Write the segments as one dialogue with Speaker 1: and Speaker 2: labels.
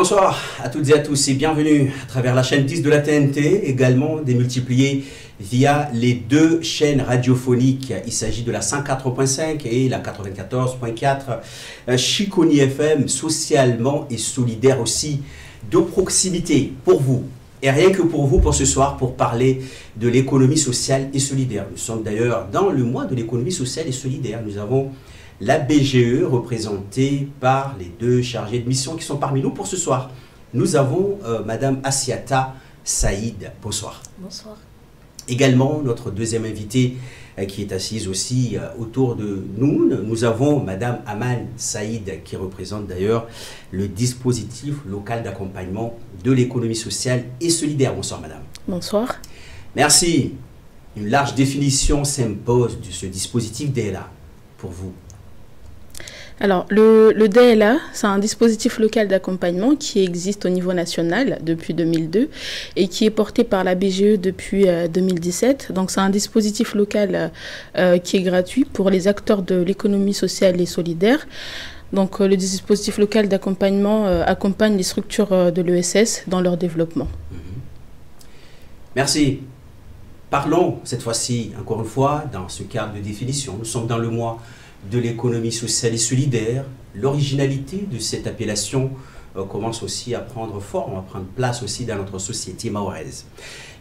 Speaker 1: Bonsoir à toutes et à tous et bienvenue à travers la chaîne 10 de la TNT, également démultipliée via les deux chaînes radiophoniques. Il s'agit de la 104.5 et la 94.4 Chiconi FM, socialement et solidaire aussi, de proximité pour vous. Et rien que pour vous, pour ce soir, pour parler de l'économie sociale et solidaire. Nous sommes d'ailleurs dans le mois de l'économie sociale et solidaire. Nous avons la BGE représentée par les deux chargés de mission qui sont parmi nous pour ce soir. Nous avons Madame Assiata Saïd. Bonsoir.
Speaker 2: Bonsoir.
Speaker 1: Également, notre deuxième invitée qui est assise aussi autour de nous. Nous avons Madame Aman Saïd qui représente d'ailleurs le dispositif local d'accompagnement de l'économie sociale et solidaire. Bonsoir Madame.
Speaker 2: Bonsoir.
Speaker 1: Merci. Une large définition s'impose de ce dispositif DLA pour vous.
Speaker 2: Alors, le DLA, c'est un dispositif local d'accompagnement qui existe au niveau national depuis 2002 et qui est porté par la BGE depuis 2017. Donc, c'est un dispositif local qui est gratuit pour les acteurs de l'économie sociale et solidaire. Donc, le dispositif local d'accompagnement accompagne les structures de l'ESS dans leur développement.
Speaker 1: Merci. Parlons cette fois-ci, encore une fois, dans ce cadre de définition. Nous sommes dans le mois de l'économie sociale et solidaire. L'originalité de cette appellation commence aussi à prendre forme, à prendre place aussi dans notre société mahoraise.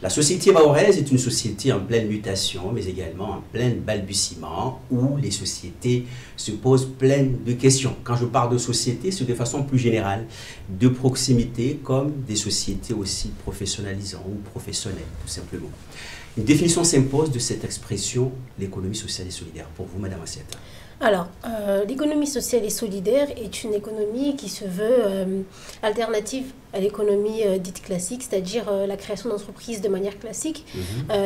Speaker 1: La société mahoraise est une société en pleine mutation, mais également en plein balbutiement, où les sociétés se posent plein de questions. Quand je parle de société, c'est de façon plus générale, de proximité, comme des sociétés aussi professionnalisantes ou professionnelles, tout simplement. Une définition s'impose de cette expression, l'économie sociale et solidaire. Pour vous, Madame Assiata.
Speaker 3: Alors, l'économie sociale et solidaire est une économie qui se veut alternative à l'économie dite classique, c'est-à-dire la création d'entreprises de manière classique.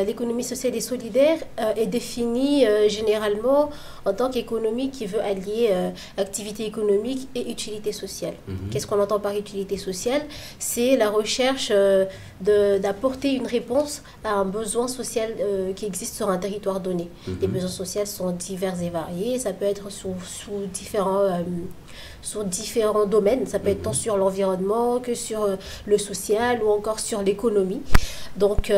Speaker 3: L'économie sociale et solidaire est définie généralement en tant qu'économie qui veut allier activité économique et utilité sociale. Qu'est-ce qu'on entend par utilité sociale? C'est la recherche d'apporter une réponse à un besoin social qui existe sur un territoire donné. Les besoins sociaux sont divers et variés, ça peut être sous différents domaines, ça peut être tant sur l'environnement que sur le social ou encore sur l'économie. Donc,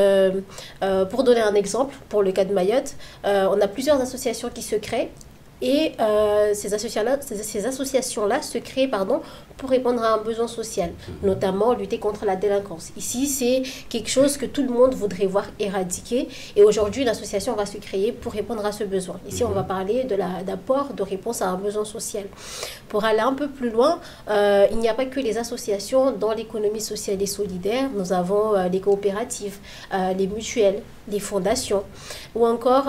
Speaker 3: pour donner un exemple, pour le cas de Mayotte, on a plusieurs associations qui se créent. Et ces associations-là se créent pour répondre à un besoin social, notamment lutter contre la délinquance. Ici, c'est quelque chose que tout le monde voudrait voir éradiquer. Et aujourd'hui, l'association va se créer pour répondre à ce besoin. Ici, on va parler d'apport, de réponse à un besoin social. Pour aller un peu plus loin, il n'y a pas que les associations dans l'économie sociale et solidaire. Nous avons les coopératives, les mutuelles, les fondations, ou encore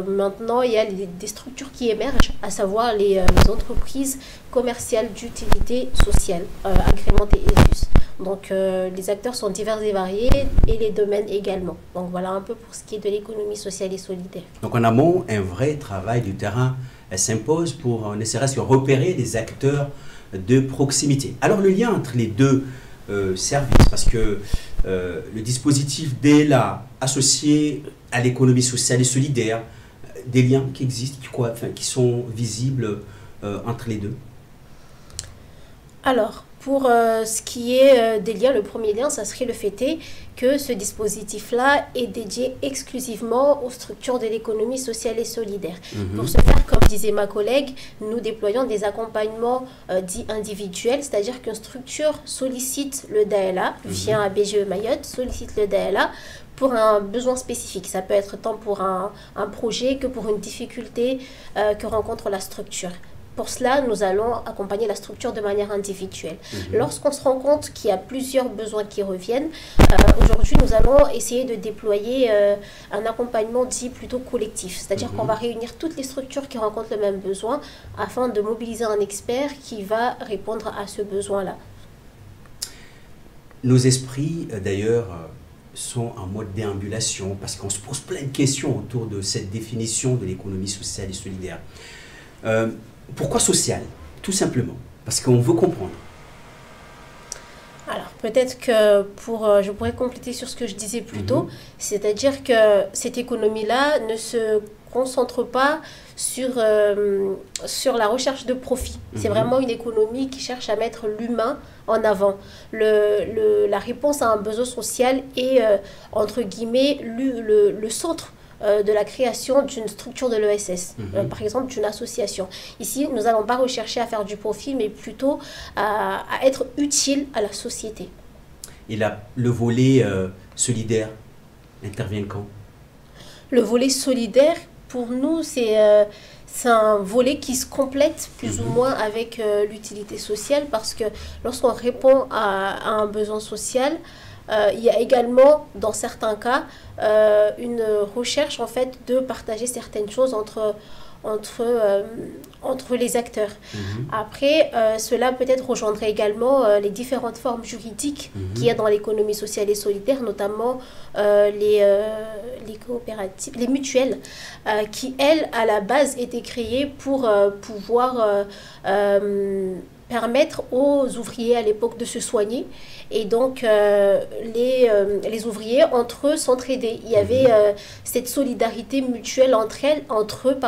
Speaker 3: maintenant il y a des structures qui émergent, à savoir les entreprises commerciales d'utilité sociale, agrémentées ESUS. Donc les acteurs sont divers et variés et les domaines également. Donc voilà un peu pour ce qui est de l'économie sociale et solidaire.
Speaker 1: Donc en amont, un vrai travail du terrain s'impose pour ne serait-ce que repérer des acteurs de proximité. Alors le lien entre les deux services, parce que le dispositif DLA associé à l'économie sociale et solidaire, des liens qui existent, qui sont visibles entre les deux?
Speaker 3: Alors, pour ce qui est des liens, le premier lien, ça serait le fait que ce dispositif-là est dédié exclusivement aux structures de l'économie sociale et solidaire. Pour ce faire, comme disait ma collègue, nous déployons des accompagnements dits individuels, c'est-à-dire qu'une structure sollicite le DLA, vient à BGE Mayotte, sollicite le DLA pour un besoin spécifique. Ça peut être tant pour un projet que pour une difficulté que rencontre la structure. Pour cela, nous allons accompagner la structure de manière individuelle. Lorsqu'on se rend compte qu'il y a plusieurs besoins qui reviennent, aujourd'hui, nous allons essayer de déployer un accompagnement dit plutôt collectif. C'est-à-dire qu'on va réunir toutes les structures qui rencontrent le même besoin afin de mobiliser un expert qui va répondre à ce besoin-là.
Speaker 1: Nos esprits, d'ailleurs, sont en mode déambulation parce qu'on se pose plein de questions autour de cette définition de l'économie sociale et solidaire. Pourquoi sociale? Tout simplement, parce qu'on veut comprendre.
Speaker 3: Alors, peut-être que je pourrais compléter sur ce que je disais plus tôt, c'est-à-dire que cette économie-là ne se concentre pas sur la recherche de profit. C'est vraiment une économie qui cherche à mettre l'humain en avant. La réponse à un besoin social est, entre guillemets, le centre de la création d'une structure de l'ESS, par exemple d'une association. Ici, nous n'allons pas rechercher à faire du profit, mais plutôt à être utile à la société.
Speaker 1: Et le volet solidaire intervient quand? Le
Speaker 3: volet solidaire, pour nous, c'est un volet qui se complète plus ou moins avec l'utilité sociale, parce que lorsqu'on répond à un besoin social, il y a également, dans certains cas, une recherche en fait de partager certaines choses entre les acteurs. Après, cela peut-être rejoindrait également les différentes formes juridiques qu'il y a dans l'économie sociale et solidaire, notamment les coopératives, les mutuelles, qui, elles, à la base, étaient créées pour pouvoir permettre aux ouvriers à l'époque de se soigner. Et donc, les ouvriers, entre eux, s'entraidaient. Il y avait cette solidarité mutuelle entre eux,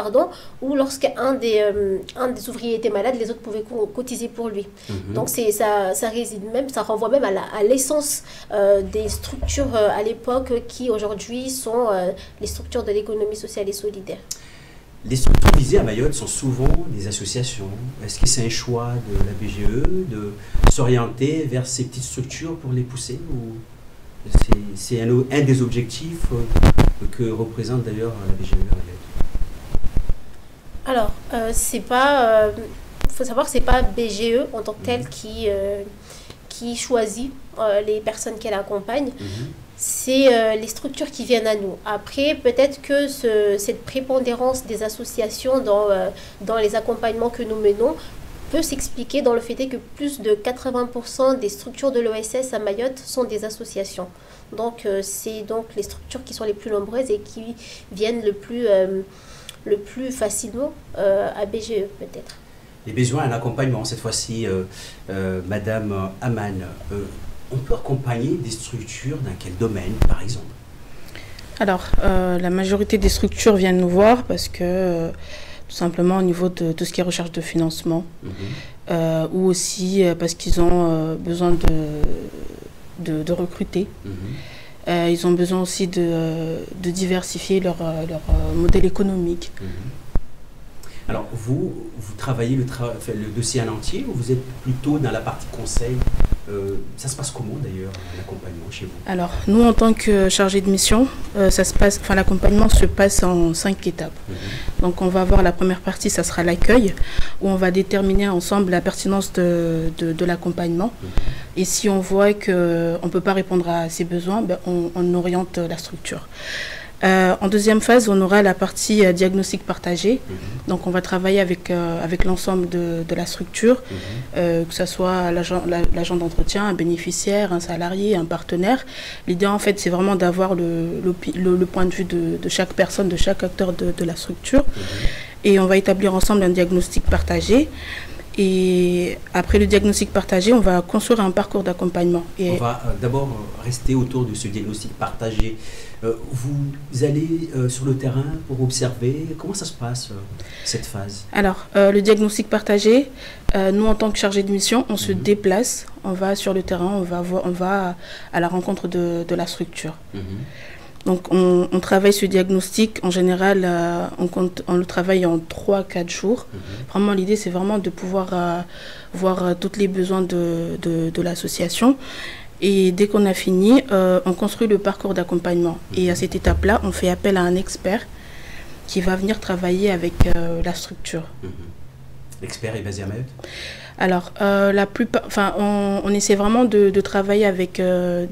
Speaker 3: où lorsqu'un des ouvriers était malade, les autres pouvaient cotiser pour lui. Donc, ça réside même, ça renvoie même à l'essence des structures à l'époque qui, aujourd'hui, sont les structures de l'économie sociale et solidaire.
Speaker 1: Les structures visées à Mayotte sont souvent des associations. Est-ce que c'est un choix de la BGE de s'orienter vers ces petites structures pour les pousser, ou c'est un des objectifs que représente d'ailleurs la BGE à Mayotte?
Speaker 3: Alors, c'est pas... faut savoir que c'est pas BGE en tant que telle qui choisit les personnes qu'elle accompagne. C'est les structures qui viennent à nous. Après, peut-être que cette prépondérance des associations dans les accompagnements que nous menons peut s'expliquer dans le fait que plus de 80% des structures de l'OSS à Mayotte sont des associations. Donc, c'est donc les structures qui sont les plus nombreuses et qui viennent le plus facilement à BGE, peut-être.
Speaker 1: Les besoins en accompagnement, cette fois-ci, Madame Aman, on peut accompagner des structures dans quel domaine, par exemple?
Speaker 2: Alors, la majorité des structures viennent nous voir parce que, tout simplement, au niveau de tout ce qui est recherche de financement, ou aussi parce qu'ils ont besoin de recruter. Ils ont besoin aussi de diversifier leur modèle économique.
Speaker 1: Alors, vous travaillez le dossier en entier, ou vous êtes plutôt dans la partie conseil? Ça se passe comment d'ailleurs, l'accompagnement chez vous?
Speaker 2: Alors, nous en tant que chargé de mission, l'accompagnement se passe en 5 étapes. Donc, on va avoir la première partie, ça sera l'accueil, où on va déterminer ensemble la pertinence de l'accompagnement. Et si on voit qu'on ne peut pas répondre à ces besoins, on oriente la structure. En deuxième phase, on aura la partie diagnostic partagé. Donc, on va travailler avec l'ensemble de la structure, que ce soit l'agent d'entretien, un bénéficiaire, un salarié, un partenaire. L'idée, en fait, c'est vraiment d'avoir le point de vue de chaque personne, de chaque acteur de la structure. Et on va établir ensemble un diagnostic partagé. Et après le diagnostic partagé, on va construire un parcours d'accompagnement.
Speaker 1: On va d'abord rester autour de ce diagnostic partagé. Vous allez sur le terrain pour observer. Comment ça se passe, cette phase? Alors,
Speaker 2: le diagnostic partagé, nous, en tant que chargé de mission, on se déplace, on va sur le terrain, on va à la rencontre de la structure. Donc, on travaille ce diagnostic, en général, on le travaille en 3-4 jours. Vraiment, l'idée, c'est vraiment de pouvoir voir tous les besoins de l'association. Et dès qu'on a fini, on construit le parcours d'accompagnement. Et à cette étape-là, on fait appel à un expert qui va venir travailler avec la structure.
Speaker 1: L'expert est basé à Mayotte?
Speaker 2: Alors, on essaie vraiment de travailler avec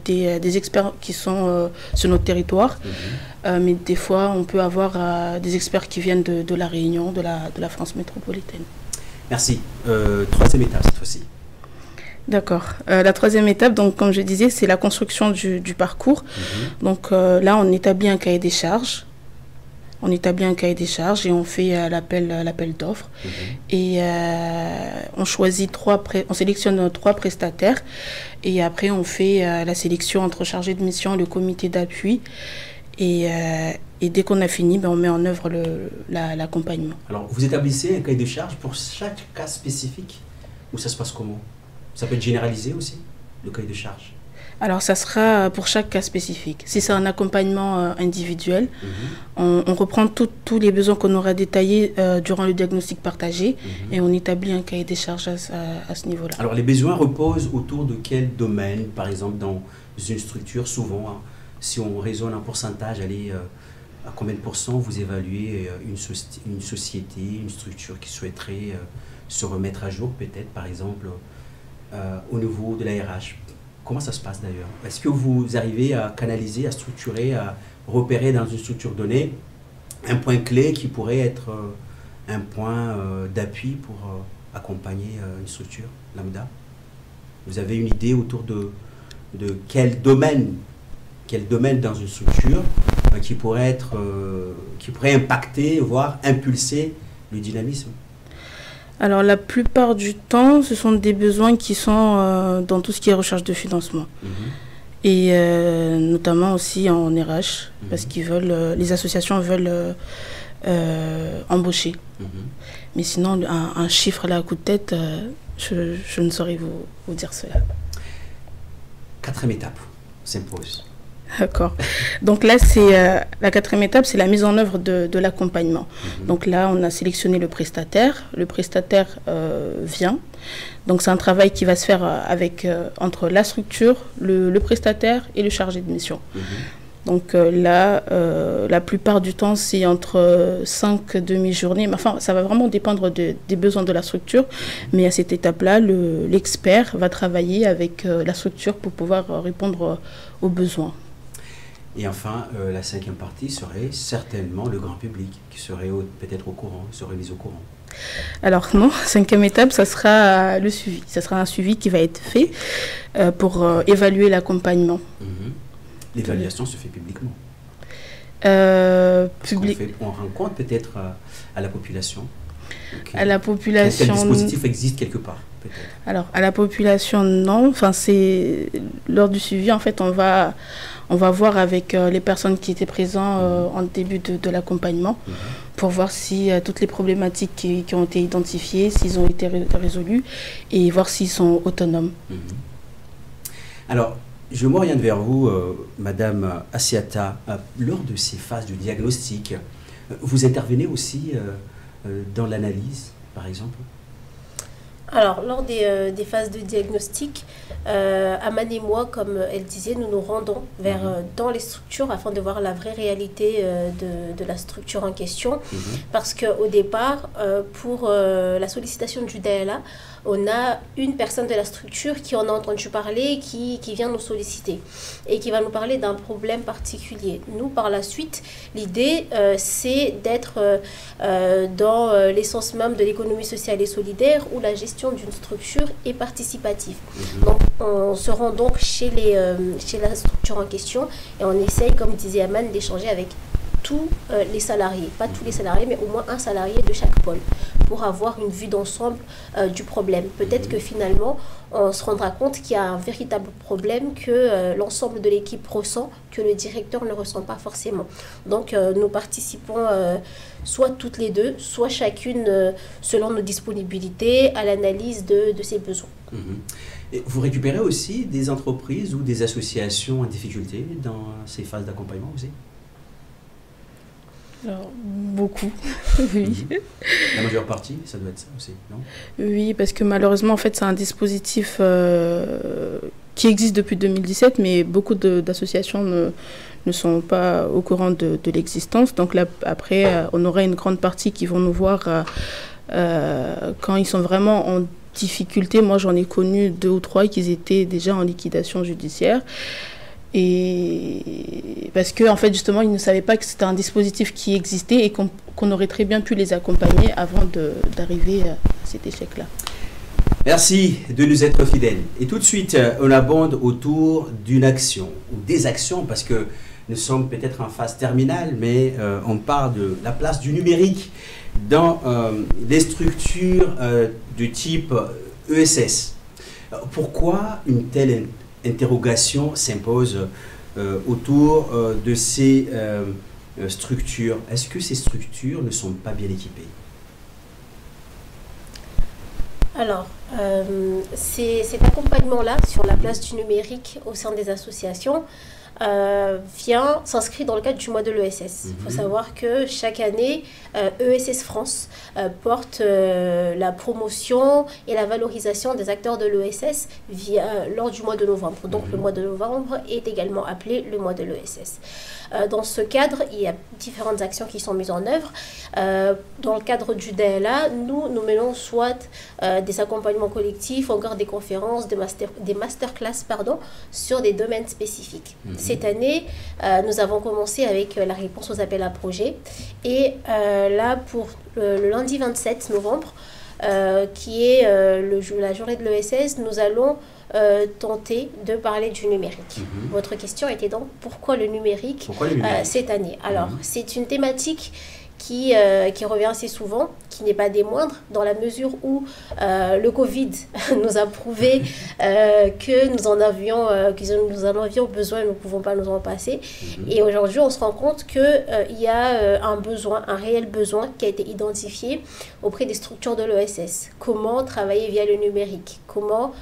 Speaker 2: des experts qui sont sur notre territoire. Mais des fois, on peut avoir des experts qui viennent de la Réunion, de la France métropolitaine.
Speaker 1: Merci. Troisième étape cette fois-ci.
Speaker 2: D'accord. La troisième étape, donc, comme je disais, c'est la construction du parcours. Donc là, on établit un cahier des charges. On établit un cahier des charges et on fait l'appel d'offres. Et on choisit on sélectionne 3 prestataires. Et après, on fait la sélection entre chargé de mission, le comité d'appui. Et Et dès qu'on a fini, on met en œuvre l'accompagnement.
Speaker 1: Alors, vous établissez un cahier de charge pour chaque cas spécifique ou ça se passe comment? Ça peut être généralisé aussi, le cahier de charge?
Speaker 2: Alors, ça sera pour chaque cas spécifique. Si c'est un accompagnement individuel, on reprend tous les besoins qu'on aura détaillés durant le diagnostic partagé et on établit un cahier des charges à ce niveau-là.
Speaker 1: Alors, les besoins reposent autour de quel domaine? Par exemple, dans une structure, souvent, hein, si on raisonne en pourcentage, allez, à combien de pourcents vous évaluez une société, une structure qui souhaiterait se remettre à jour, peut-être, par exemple, au niveau de la RH? Comment ça se passe d'ailleurs? Est-ce que vous arrivez à canaliser, à structurer, à repérer dans une structure donnée un point clé qui pourrait être un point d'appui pour accompagner une structure lambda? Vous avez une idée autour de quel domaine dans une structure qui pourrait impacter, voire impulser le dynamisme?
Speaker 2: Alors, la plupart du temps, ce sont des besoins qui sont dans tout ce qui est recherche de financement. Et notamment aussi en RH, parce qu'ils veulent, les associations veulent embaucher. Mais sinon, un chiffre là à coup de tête, je ne saurais vous dire cela.
Speaker 1: 4e étape s'impose.
Speaker 2: D'accord. Donc là, la 4e étape, c'est la mise en œuvre de l'accompagnement. Donc là, on a sélectionné le prestataire. Le prestataire vient. Donc c'est un travail qui va se faire entre la structure, le prestataire et le chargé de mission. Donc là, la plupart du temps, c'est entre 5 demi-journées. Enfin, ça va vraiment dépendre des besoins de la structure. Mais à cette étape-là, l'expert va travailler avec la structure pour pouvoir répondre aux besoins.
Speaker 1: Et enfin, la 5e partie serait certainement le grand public qui serait peut-être au courant, serait mis au courant.
Speaker 2: Alors non, 5e étape, ça sera le suivi. Ça sera un suivi qui va être fait pour évaluer l'accompagnement.
Speaker 1: L'évaluation se fait publiquement. On rencontre peut-être à la population.
Speaker 2: À la population.
Speaker 1: Quel dispositif existe quelque part?
Speaker 2: Alors, à la population, non. Enfin, lors du suivi, en fait, on va voir avec les personnes qui étaient présentes en début de l'accompagnement pour voir si toutes les problématiques qui ont été identifiées, s'ils ont été résolus et voir s'ils sont autonomes.
Speaker 1: Alors, je m'oriente vers vous, Madame Assiata. Lors de ces phases de diagnostic, vous intervenez aussi dans l'analyse, par exemple?
Speaker 3: Alors, lors des phases de diagnostic, Amane et moi, comme elle disait, nous nous rendons dans les structures afin de voir la vraie réalité de la structure en question. Parce qu'au départ, pour la sollicitation du DLA, on a une personne de la structure qui en a entendu parler, qui vient nous solliciter et qui va nous parler d'un problème particulier. Nous, par la suite, l'idée, c'est d'être dans l'essence même de l'économie sociale et solidaire où la gestion d'une structure est participative. Donc, on se rend donc chez la structure en question et on essaye, comme disait Amane, d'échanger avec tous les salariés, pas tous les salariés, mais au moins un salarié de chaque pôle, pour avoir une vue d'ensemble du problème. Peut-être que finalement, on se rendra compte qu'il y a un véritable problème que l'ensemble de l'équipe ressent, que le directeur ne ressent pas forcément. Donc, nous participons soit toutes les deux, soit chacune selon nos disponibilités à l'analyse de ces besoins.
Speaker 1: Et vous récupérez aussi des entreprises ou des associations en difficulté dans ces phases d'accompagnement aussi?
Speaker 2: Alors, beaucoup, oui.
Speaker 1: La majeure partie, ça doit être ça aussi, non?
Speaker 2: Oui, parce que malheureusement, en fait, c'est un dispositif qui existe depuis 2017, mais beaucoup d'associations ne sont pas au courant de l'existence. Donc là, après, on aura une grande partie qui vont nous voir quand ils sont vraiment en difficulté. Moi, j'en ai connu 2 ou 3 qui étaient déjà en liquidation judiciaire. Et parce que en fait justement ils ne savaient pas que c'était un dispositif qui existait et qu'on aurait très bien pu les accompagner avant d'arriver à cet échec-là.
Speaker 1: Merci de nous être fidèles. Et tout de suite, on abonde autour d'une action ou des actions parce que nous sommes peut-être en phase terminale, mais on parle de la place du numérique dans les structures de type ESS. Pourquoi une telle interrogation s'impose autour de ces structures, est-ce que ces structures ne sont pas bien équipées?
Speaker 3: Alors, cet accompagnement-là sur la place du numérique au sein des associations s'inscrit dans le cadre du mois de l'ESS. Il faut savoir que chaque année, ESS France porte la promotion et la valorisation des acteurs de l'ESS lors du mois de novembre. Donc le mois de novembre est également appelé le mois de l'ESS. Dans ce cadre, il y a différentes actions qui sont mises en œuvre. Dans le cadre du DLA, nous menons soit des accompagnements collectifs, encore des conférences, des masterclass sur des domaines spécifiques. Cette année, nous avons commencé avec la réponse aux appels à projets. Et là, pour le lundi 27 novembre, qui est la journée de l'ESS, nous allons tenter de parler du numérique. Votre question était donc pourquoi le numérique, cette année? Alors, c'est une thématique qui revient assez souvent, qui n'est pas des moindres, dans la mesure où le Covid nous a prouvé que nous en avions besoin, nous ne pouvons pas nous en passer. Et aujourd'hui, on se rend compte qu'il y a un réel besoin qui a été identifié auprès des structures de l'ESS. Comment travailler via le numérique? Comment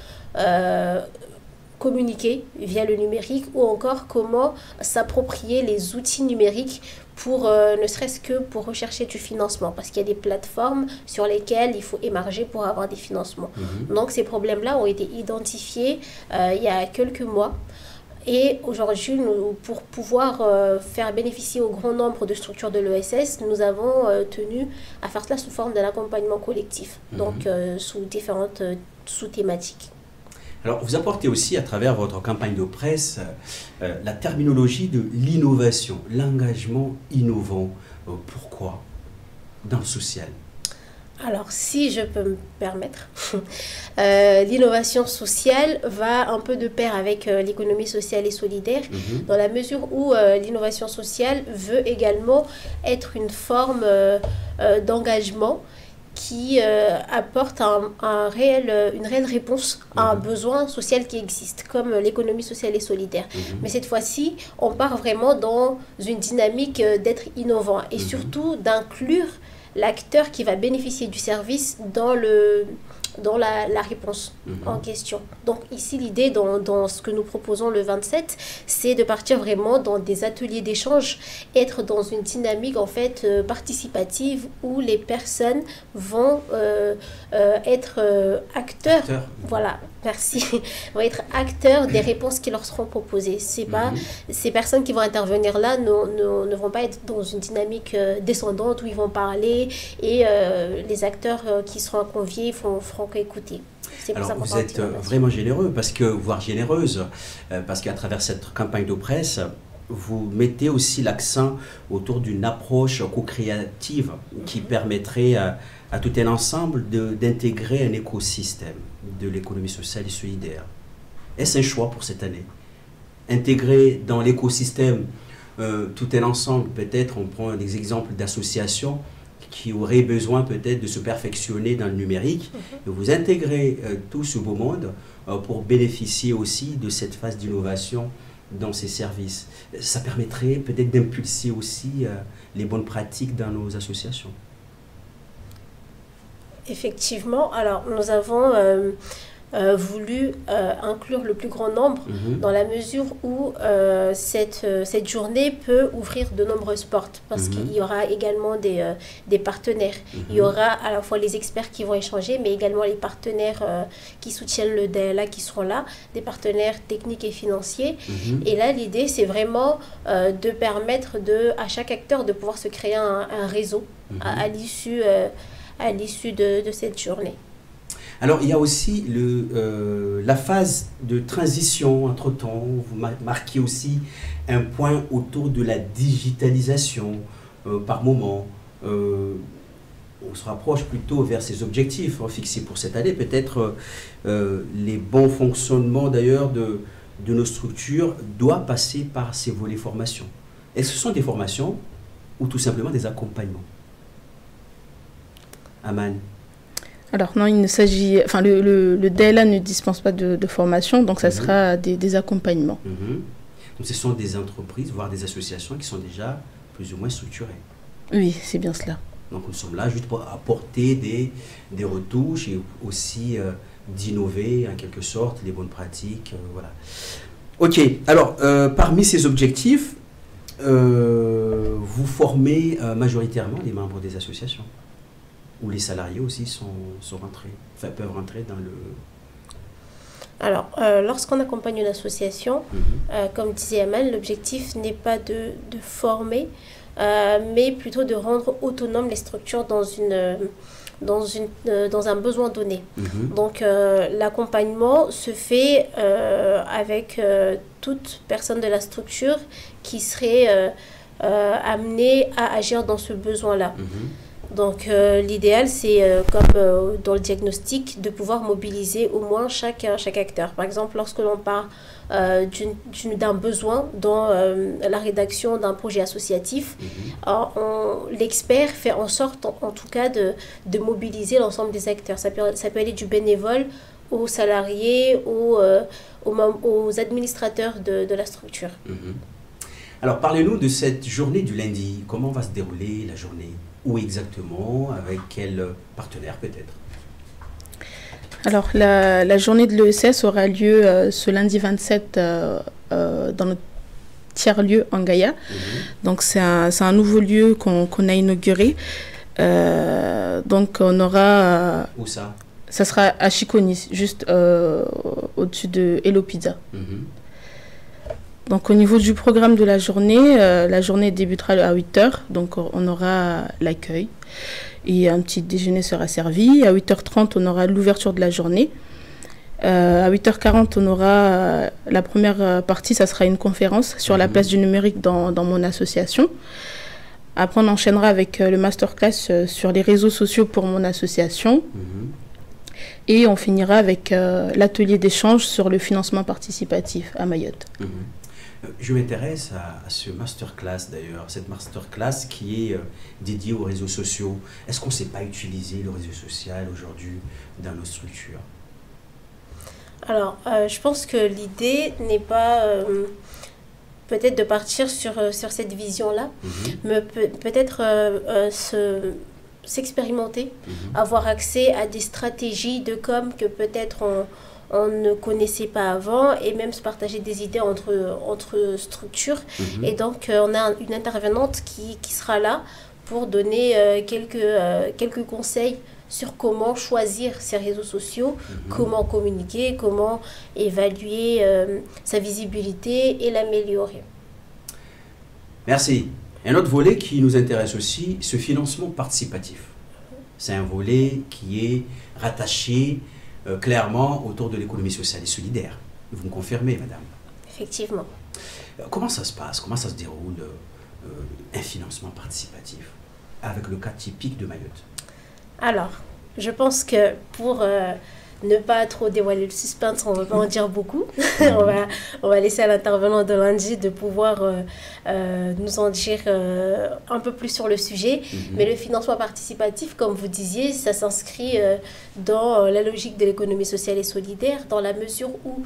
Speaker 3: communiquer via le numérique, ou encore comment s'approprier les outils numériques pour ne serait-ce que pour rechercher du financement, parce qu'il y a des plateformes sur lesquelles il faut émarger pour avoir des financements. Donc ces problèmes-là ont été identifiés il y a quelques mois. Et aujourd'hui, pour pouvoir faire bénéficier au grand nombre de structures de l'ESS, nous avons tenu à faire cela sous forme d'un accompagnement collectif, donc sous différentes sous-thématiques.
Speaker 1: Alors, vous apportez aussi, à travers votre campagne de presse, la terminologie de l'innovation, l'engagement innovant. Pourquoi dans le social?
Speaker 3: Alors, si je peux me permettre, l'innovation sociale va un peu de pair avec l'économie sociale et solidaire, dans la mesure où l'innovation sociale veut également être une forme d'engagement qui apporte une réelle réponse à un besoin social qui existe, comme l'économie sociale et solidaire. Mais cette fois-ci, on part vraiment dans une dynamique d'être innovant et surtout d'inclure l'acteur qui va bénéficier du service dans la réponse en question. Donc ici, l'idée dans ce que nous proposons le 27, c'est de partir vraiment dans des ateliers d'échange, être dans une dynamique en fait participative où les personnes vont être acteurs. Voilà, merci. Vont être acteurs des réponses qui leur seront proposées. C'est pas ces personnes qui vont intervenir là ne vont pas être dans une dynamique descendante où ils vont parler et les acteurs qui seront conviés feront qu'écouter.
Speaker 1: Alors vous êtes vraiment généreux, voire généreuse, parce qu'à travers cette campagne de presse, vous mettez aussi l'accent autour d'une approche co-créative qui permettrait à tout un ensemble d'intégrer un écosystème de l'économie sociale et solidaire. Est-ce un choix pour cette année? Intégrer dans l'écosystème tout un ensemble, peut-être on prend des exemples d'associations qui auraient besoin peut-être de se perfectionner dans le numérique, et vous intégrez tout ce beau monde pour bénéficier aussi de cette phase d'innovation dans ces services. Ça permettrait peut-être d'impulser aussi les bonnes pratiques dans nos associations.
Speaker 3: Effectivement, alors nous avons voulu inclure le plus grand nombre dans la mesure où cette journée peut ouvrir de nombreuses portes, parce qu'il y aura également des partenaires. Il y aura à la fois les experts qui vont échanger, mais également les partenaires qui soutiennent le DLA qui seront là, des partenaires techniques et financiers. Et là, l'idée, c'est vraiment de permettre à chaque acteur de pouvoir se créer un réseau à l'issue de cette journée.
Speaker 1: Alors, il y a aussi la phase de transition entre-temps. Vous marquez aussi un point autour de la digitalisation par moment. On se rapproche plutôt vers ces objectifs fixés pour cette année. Peut-être les bons fonctionnements d'ailleurs de nos structures doivent passer par ces volets formation. Est-ce que ce sont des formations ou tout simplement des accompagnements? Aman.
Speaker 2: Alors non, il ne s'agit, enfin le DLA ne dispense pas de formation, donc ça sera des accompagnements.
Speaker 1: Donc ce sont des entreprises, voire des associations qui sont déjà plus ou moins structuré.
Speaker 2: Oui, c'est bien cela.
Speaker 1: Donc nous sommes là juste pour apporter des retouches et aussi d'innover en quelque sorte les bonnes pratiques. Voilà. Ok, alors parmi ces objectifs, vous formez majoritairement les membres des associations, où les salariés aussi sont rentrés, enfin, peuvent rentrer dans le...
Speaker 3: Alors, lorsqu'on accompagne une association, comme disait Amal, l'objectif n'est pas de former, mais plutôt de rendre autonomes les structures dans un besoin donné. Donc, l'accompagnement se fait avec toute personne de la structure qui serait amenée à agir dans ce besoin-là. Donc, l'idéal, c'est, comme dans le diagnostic, de pouvoir mobiliser au moins chaque acteur. Par exemple, lorsque l'on parle d'un besoin dans la rédaction d'un projet associatif, l'expert fait en sorte, en tout cas, de mobiliser l'ensemble des acteurs. Ça peut aller du bénévole aux salariés, aux administrateurs de la structure.
Speaker 1: Alors, parlez-nous de cette journée du lundi. Comment va se dérouler la journée? Où exactement? Avec quel partenaire peut-être?
Speaker 2: Alors, la journée de l'ESS aura lieu ce lundi 27 dans notre tiers-lieu en Gaïa. Donc, c'est un nouveau lieu qu'on a inauguré. Donc, on aura...
Speaker 1: Où ça?
Speaker 2: Ça sera à Chiconi, juste au-dessus de Hello Pizza. Donc, au niveau du programme de la journée débutera à 8h. Donc, on aura l'accueil et un petit déjeuner sera servi. À 8h30, on aura l'ouverture de la journée. À 8h40, on aura la première partie, ça sera une conférence sur la place du numérique dans mon association. Après, on enchaînera avec le masterclass sur les réseaux sociaux pour mon association. Et on finira avec l'atelier d'échange sur le financement participatif à Mayotte.
Speaker 1: Je m'intéresse à ce masterclass d'ailleurs, cette masterclass qui est dédiée aux réseaux sociaux. Est-ce qu'on ne sait pas utiliser le réseau social aujourd'hui dans nos structures?
Speaker 3: Alors, je pense que l'idée n'est pas peut-être de partir sur cette vision-là, mais peut-être s'expérimenter, avoir accès à des stratégies de com que peut-être on ne connaissait pas avant, et même se partager des idées entre structures. Et donc, on a une intervenante qui sera là pour donner quelques conseils sur comment choisir ses réseaux sociaux, comment communiquer, comment évaluer sa visibilité et l'améliorer.
Speaker 1: Merci. Un autre volet qui nous intéresse aussi, ce financement participatif. C'est un volet qui est rattaché clairement autour de l'économie sociale et solidaire. Vous me confirmez, madame?
Speaker 3: Effectivement.
Speaker 1: Comment ça se passe? Comment ça se déroule un financement participatif avec le cas typique de Mayotte?
Speaker 3: Alors, je pense que pour ne pas trop dévoiler le suspense, on ne va pas en dire beaucoup. on va laisser à l'intervenant de lundi de pouvoir nous en dire un peu plus sur le sujet. Mais le financement participatif, comme vous disiez, ça s'inscrit dans la logique de l'économie sociale et solidaire, dans la mesure où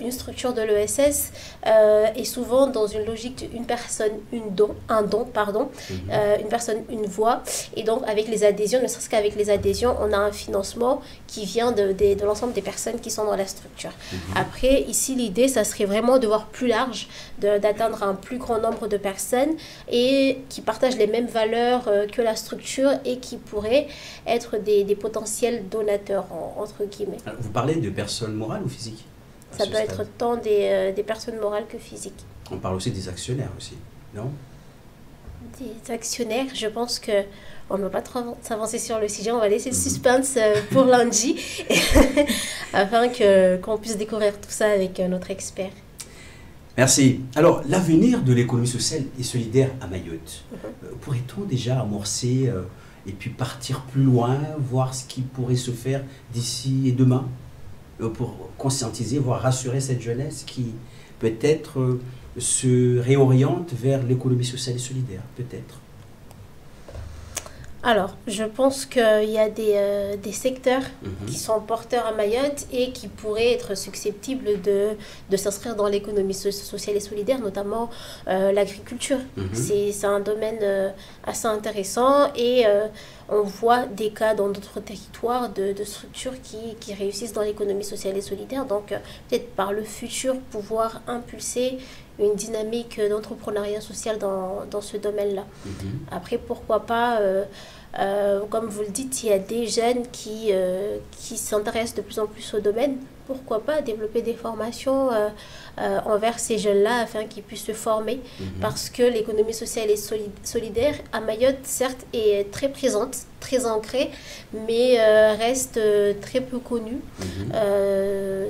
Speaker 3: une structure de l'ESS est souvent dans une logique d'une personne, une personne, une voix. Et donc, avec les adhésions, ne serait-ce qu'avec les adhésions, on a un financement qui vient de l'ensemble des personnes qui sont dans la structure. Après, ici, l'idée, ça serait vraiment de voir plus large, d'atteindre un plus grand nombre de personnes et qui partagent les mêmes valeurs que la structure et qui pourraient être des potentiels donateurs, entre guillemets.
Speaker 1: Alors, vous parlez de personnes morales ou physiques?
Speaker 3: Ça peut être tant des personnes morales que physiques.
Speaker 1: On parle aussi des actionnaires aussi, non?
Speaker 3: Des actionnaires, je pense que on ne va pas trop s'avancer sur le sujet, on va laisser le suspense pour lundi afin qu'on puisse découvrir tout ça avec notre expert.
Speaker 1: Merci. Alors, l'avenir de l'économie sociale et solidaire à Mayotte, pourrait-on déjà amorcer et puis partir plus loin, voir ce qui pourrait se faire d'ici et demain pour conscientiser, voire rassurer cette jeunesse qui peut-être se réoriente vers l'économie sociale et solidaire, peut-être?
Speaker 3: Alors, je pense qu'il y a des secteurs qui sont porteurs à Mayotte et qui pourraient être susceptibles de s'inscrire dans l'économie sociale et solidaire, notamment l'agriculture. C'est un domaine assez intéressant et on voit des cas dans d'autres territoires de structures qui réussissent dans l'économie sociale et solidaire. Donc, peut-être par le futur, pouvoir impulser une dynamique d'entrepreneuriat social dans ce domaine-là. Après, pourquoi pas, comme vous le dites, il y a des jeunes qui s'intéressent de plus en plus au domaine. Pourquoi pas développer des formations envers ces jeunes-là afin qu'ils puissent se former, parce que l'économie sociale et solidaire à Mayotte, certes, est très présente, très ancrée, mais reste très peu connue,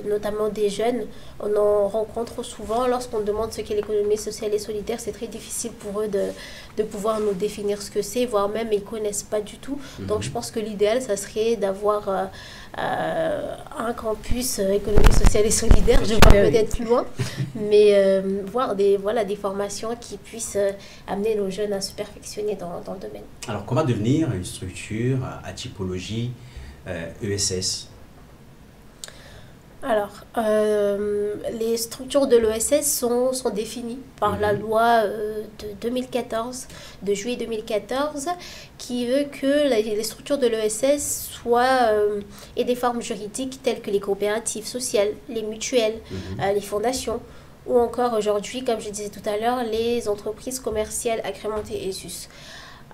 Speaker 3: notamment des jeunes. On en rencontre souvent lorsqu'on demande ce qu'est l'économie sociale et solidaire. C'est très difficile pour eux de pouvoir nous définir ce que c'est, voire même ils ne connaissent pas du tout. Donc je pense que l'idéal, ça serait d'avoir un campus économie sociale et solidaire. Je vois peut-être plus loin, mais voir des formations qui puissent amener nos jeunes à se perfectionner dans le domaine.
Speaker 1: Alors, comment devenir une structure à typologie ESS?
Speaker 3: Alors, les structures de l'ESS sont définies par la loi de juillet 2014, qui veut que les structures de l'ESS aient des formes juridiques telles que les coopératives sociales, les mutuelles, les fondations, ou encore aujourd'hui, comme je disais tout à l'heure, les entreprises commerciales agrémentées ESUS.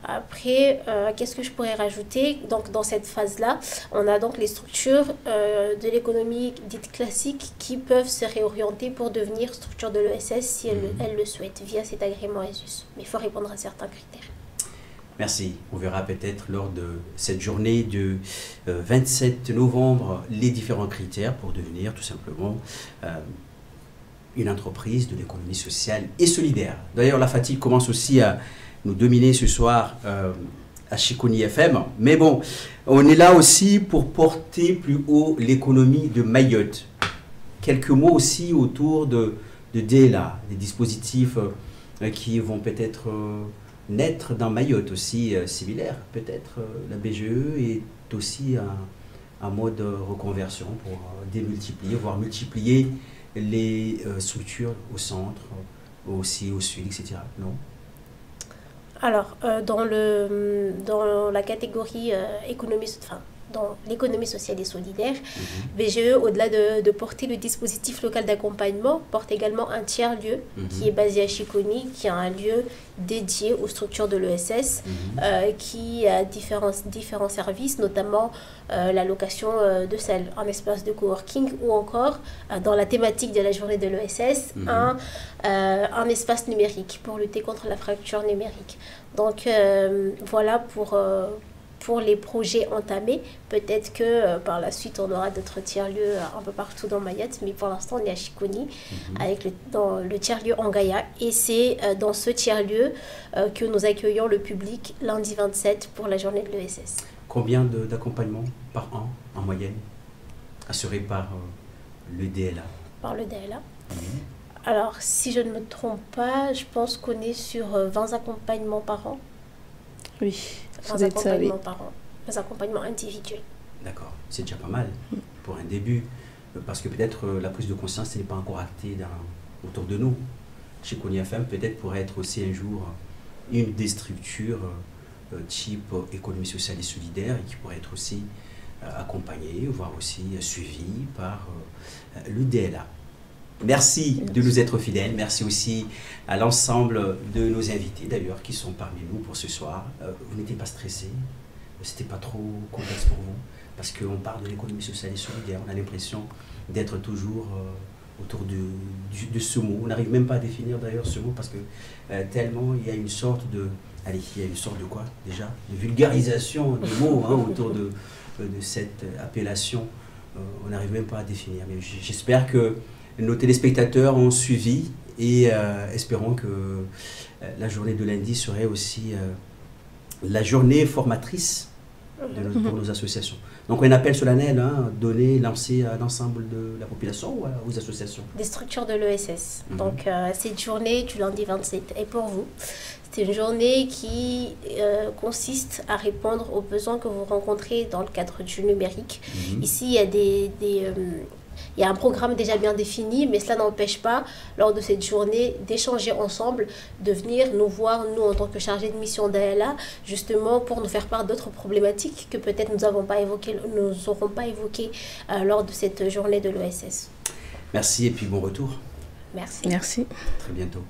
Speaker 3: Après, qu'est-ce que je pourrais rajouter? Donc, dans cette phase-là, on a donc les structures de l'économie dite classique qui peuvent se réorienter pour devenir structure de l'ESS si elles le souhaitent via cet agrément ESUS. Mais il faut répondre à certains critères.
Speaker 1: Merci. On verra peut-être lors de cette journée du 27 novembre les différents critères pour devenir tout simplement une entreprise de l'économie sociale et solidaire. D'ailleurs, la fatigue commence aussi à nous dominer ce soir à Chiconi FM. Mais bon, on est là aussi pour porter plus haut l'économie de Mayotte. Quelques mots aussi autour de DELA, des dispositifs qui vont peut-être naître dans Mayotte aussi, similaires. Peut-être la BGE est aussi un mode de reconversion pour démultiplier, voire multiplier les structures au centre, aussi au sud, etc. Non?
Speaker 3: Alors, dans la catégorie dans l'économie sociale et solidaire, BGE, au-delà de porter le dispositif local d'accompagnement, porte également un tiers-lieu qui est basé à Chiconi, qui a un lieu dédié aux structures de l'ESS, qui a différents services, notamment la location de salles, un espace de coworking, ou encore, dans la thématique de la journée de l'ESS, un espace numérique pour lutter contre la fracture numérique. Donc voilà pour les projets entamés. Peut-être que par la suite, on aura d'autres tiers-lieux un peu partout dans Mayotte, mais pour l'instant, on est à Chiconi, avec dans le tiers-lieu Angaya. Et c'est dans ce tiers-lieu que nous accueillons le public lundi 27 pour la journée de l'ESS.
Speaker 1: Combien d'accompagnements par an, en moyenne, assurés par le DLA?
Speaker 3: Par le DLA. Alors, si je ne me trompe pas, je pense qu'on est sur 20 accompagnements par an.
Speaker 2: Oui.
Speaker 3: 20 accompagnements par an, 20 accompagnements individuels.
Speaker 1: D'accord, c'est déjà pas mal pour un début, parce que peut-être la prise de conscience n'est pas encore actée autour de nous. Chiconi FM peut-être pourrait être aussi un jour une des structures type économie sociale et solidaire et qui pourrait être aussi accompagnée, voire aussi suivie par le DLA. Merci de nous être fidèles. Merci aussi à l'ensemble de nos invités, d'ailleurs, qui sont parmi nous pour ce soir. Vous n'étiez pas stressés? C'était pas trop complexe pour vous? Parce qu'on parle de l'économie sociale et solidaire. On a l'impression d'être toujours autour de ce mot. On n'arrive même pas à définir d'ailleurs ce mot parce que tellement il y a une sorte de... Allez, il y a une sorte de quoi déjà? De vulgarisation de mots autour de cette appellation. On n'arrive même pas à définir. Mais j'espère que nos téléspectateurs ont suivi et espérons que la journée de lundi serait aussi la journée formatrice pour nos associations. Donc un appel solennel lancé à l'ensemble de la population ou aux associations.
Speaker 3: Des structures de l'ESS. Donc cette journée du lundi 27 est pour vous. C'est une journée qui consiste à répondre aux besoins que vous rencontrez dans le cadre du numérique. Ici, il y a il y a un programme déjà bien défini, mais cela n'empêche pas, lors de cette journée, d'échanger ensemble, de venir nous voir, nous, en tant que chargés de mission d'ALA, justement pour nous faire part d'autres problématiques que peut-être nous n'aurons pas évoquées lors de cette journée de l'ESS.
Speaker 1: Merci et puis bon retour.
Speaker 3: Merci.
Speaker 2: Merci.
Speaker 1: Très bientôt.